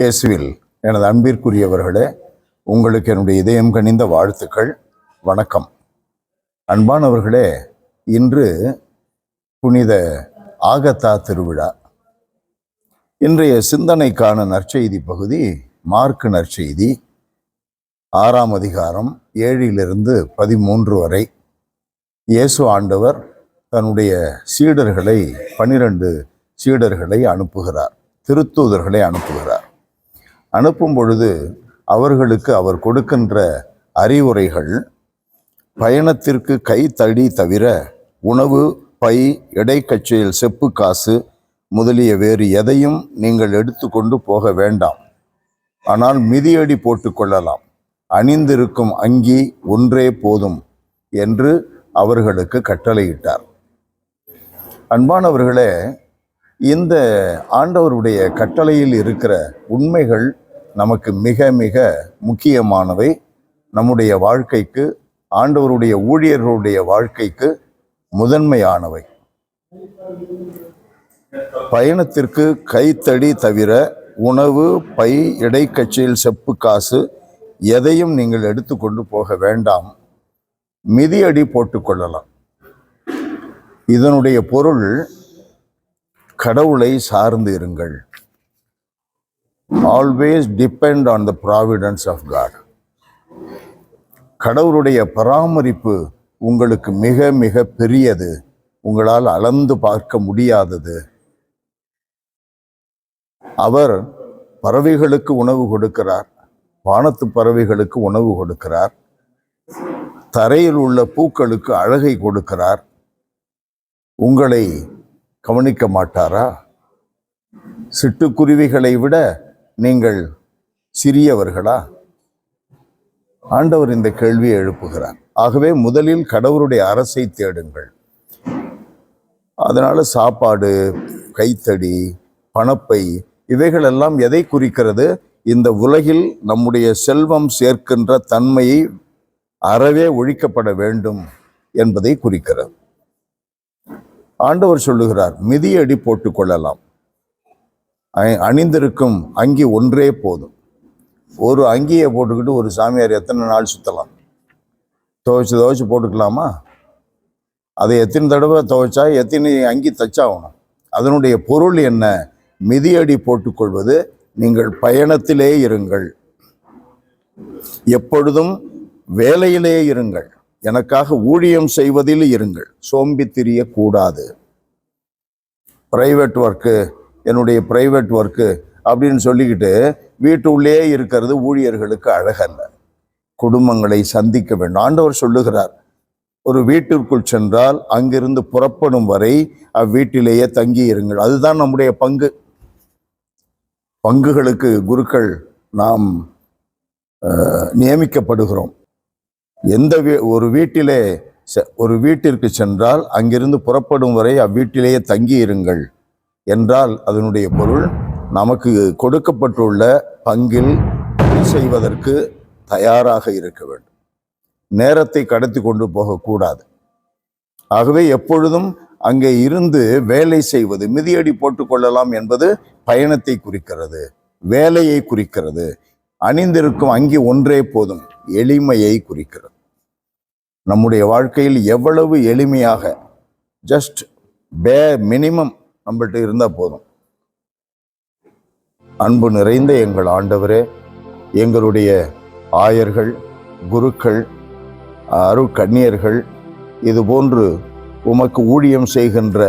இயேசுவில் எனது அன்பிற்குரியவர்களே, உங்களுக்கு என்னுடைய இதயம் கனிந்த வாழ்த்துக்கள். வணக்கம். அன்பானவர்களே, இன்று புனித ஆகத்தா திருவிழா. இன்றைய சிந்தனைக்கான நற்செய்தி பகுதி மார்க்கு நற்செய்தி 6ஆம் அதிகாரம் 7 13 வரை. இயேசு ஆண்டவர் தன்னுடைய சீடர்களை 12 சீடர்களை அனுப்புகிறார், திருத்தூதர்களை அனுப்புகிறார். அனுப்பும் பொழுது அவர்களுக்கு அவர் கொடுக்கின்ற அறிவுரைகள், பயணத்திற்கு கைத்தடி தவிர உணவு, பை, இடைக்கச்சையில் செப்பு காசு முதலிய வேறு எதையும் நீங்கள் எடுத்துக்கொண்டு போக வேண்டாம். ஆனால் மிதியடி போட்டுக்கொள்ளலாம். அணிந்திருக்கும் அங்கி ஒன்றே போதும் என்று அவர்களுக்கு கட்டளையிட்டார். அன்பானவர்களே, இந்த ஆண்டவருடைய கட்டளையில் இருக்கிற உண்மைகள் நமக்கு மிக மிக முக்கியமானவை. நம்முடைய வாழ்க்கைக்கு, ஆண்டவருடைய ஊழியர்களுடைய வாழ்க்கைக்கு முதன்மையானவை. பயணத்திற்கு கைத்தடி தவிர உணவு, பை, இடைக்கச்சையில் செப்பு காசு எதையும் நீங்கள் எடுத்துக்கொண்டு போக வேண்டாம். மிதியடி போட்டுக்கொள்ளலாம். இதனுடைய பொருள், கடவுளை சார்ந்து இருங்கள். Always depend on the providence of God. கடவுளுடைய பராமரிப்பு உங்களுக்கு மிக மிக பெரியது, உங்களால் அளந்து பார்க்க முடியாதது. அவர் பறவைகளுக்கு உணவு கொடுக்கிறார், வானத்து பறவைகளுக்கு உணவு கொடுக்கிறார், தரையில் உள்ள பூக்களுக்கு அழகை கொடுக்கிறார். உங்களை கவனிக்க மாட்டாரா? சிட்டுக்குருவிகளை விட நீங்கள் சிறியவர்களா? ஆண்டவர் இந்த கேள்வியை எழுப்புகிறார். ஆகவே முதலில் கடவுளுடைய அரசை தேடுங்கள். அதனால சாப்பாடு, கைத்தடி, பணப்பை இவைகளெல்லாம் எதை குறிக்கிறது? இந்த உலகில் நம்முடைய செல்வம் சேர்க்கின்ற தன்மையை அறவே ஒழிக்கப்பட வேண்டும் என்பதை குறிக்கிறது. ஆண்டவர் சொல்லுகிறார், மிதியடி போட்டுக்கொள்ளலாம். அணிந்திருக்கும் அங்கி ஒன்றே போதும். ஒரு அங்கியை போட்டுக்கிட்டு ஒரு சாமியார் எத்தனை நாள் சுற்றலாம்? துவைச்சு போட்டுக்கலாமா? அதை எத்தனை தடவை துவைச்சா எத்தனை அங்கி தச்சாகணும்? அதனுடைய பொருள் என்ன? மிதியடி போட்டுக்கொள்வது, நீங்கள் பயணத்திலே இருங்கள், எப்பொழுதும் வேலையிலே இருங்கள், எனக்காக ஊழியம் செய்வதில் இருங்கள், சோம்பி திரியக்கூடாது. பிரைவேட் ஒர்க்கு, என்னுடைய பிரைவேட் ஒர்க்கு அப்படின்னு சொல்லிக்கிட்டு வீட்டுள்ளே இருக்கிறது ஊழியர்களுக்கு அழகல்ல. குடும்பங்களை சந்திக்க வேண்டும். ஆண்டவர் சொல்லுகிறார், ஒரு வீட்டிற்குள் சென்றால் அங்கிருந்து புறப்படும் வரை அவ்வீட்டிலேயே தங்கி இருங்கள். அதுதான் நம்முடைய பங்கு. பங்குகளுக்கு குருக்கள் நாம் நியமிக்கப்படுகிறோம். ஒரு வீட்டிற்கு சென்றால் அங்கிருந்து புறப்படும் வரை அவ்வீட்டிலேயே தங்கி இருங்கள் என்றால் அதனுடைய பொருள், நமக்கு கொடுக்கப்பட்டுள்ள பங்கில் செய்வதற்கு தயாராக இருக்க வேண்டும். நேரத்தை கடத்தி கொண்டு போகக்கூடாது. ஆகவே எப்பொழுதும் அங்கே இருந்து வேலை செய்வது. மிதியடி போட்டுக்கொள்ளலாம் என்பது பயணத்தை குறிக்கிறது, வேலையை குறிக்கிறது. அணிந்திருக்கும் அங்கி ஒன்றே போதும், எளிமையை குறிக்கிறது. நம்முடைய வாழ்க்கையில் எவ்வளவு எளிமையாக, ஜஸ்ட் மினிமம் நம்மள்கிட்ட இருந்தால் போதும். அன்பு நிறைந்த எங்கள் ஆண்டவரே, எங்களுடைய ஆயர்கள், குருக்கள், அருட்கன்னியர்கள், இதுபோன்று உமக்கு ஊழியம் செய்கின்ற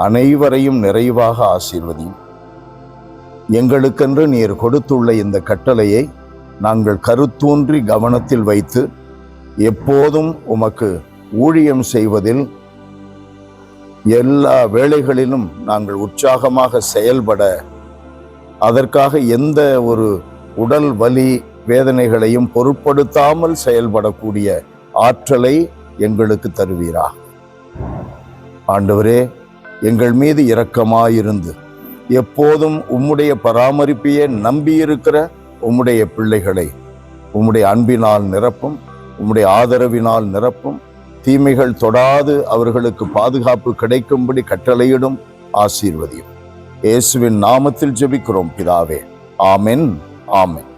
அனைவரையும் நிறைவாக ஆசீர்வதியும். எங்களுக்கென்று நீர் கொடுத்துள்ள இந்த கட்டளையை நாங்கள் கருத்தூன்றி கவனத்தில் வைத்து எப்போதும் உமக்கு ஊழியம் செய்வதில் எல்லா வேளைகளிலும் நாங்கள் உற்சாகமாக செயல்பட, அதற்காக எந்த ஒரு உடல் வலி வேதனைகளையும் பொருட்படுத்தாமல் செயல்படக்கூடிய ஆற்றலை எங்களுக்கு தருவீரா. ஆண்டவரே, எங்கள் மீது இரக்கமாயிருந்து எப்போதும் உம்முடைய பராமரிப்பையே நம்பியிருக்கிற உம்முடைய பிள்ளைகளை உம்முடைய அன்பினால் நிரப்பும், உம்முடைய ஆதரவினால் நிரப்பும். தீமைகள் தொடாது அவர்களுக்கு பாதுகாப்பு கிடைக்கும்படி கட்டளையிடும், ஆசீர்வதியும். இயேசுவின் நாமத்தில் ஜெபிக்கிறோம் பிதாவே, ஆமென். ஆமென்.